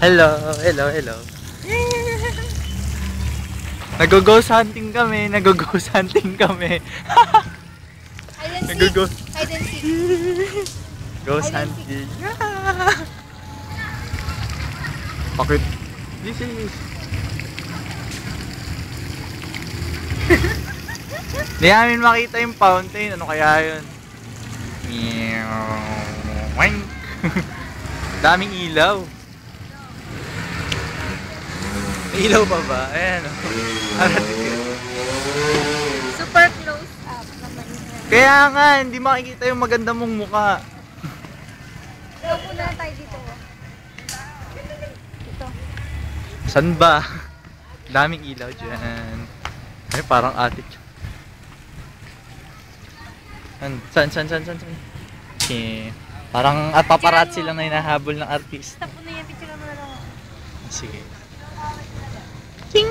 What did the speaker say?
Hello, hello, hello. Nag-ghost hunting kami, nag-ghost hunting kami. Hide and seek. Nag-ghost Hide and seek. ghost Hide and hunting. Bakit? This is... Hindi namin makita yung fountain. Ano kaya yun? Wink. Daming ilaw. May ilaw pa ba? Ayan o. Super close up naman yan. Kaya nga, hindi makikita yung maganda mong mukha. Ito muna tayo dito. Ito. San ba? Daming ilaw dyan. Ay, parang atik. San? Okay. Parang paparazzi lang na hinahabol ng artist. Tapo na yan, picture mo na lang. Sige. Ching!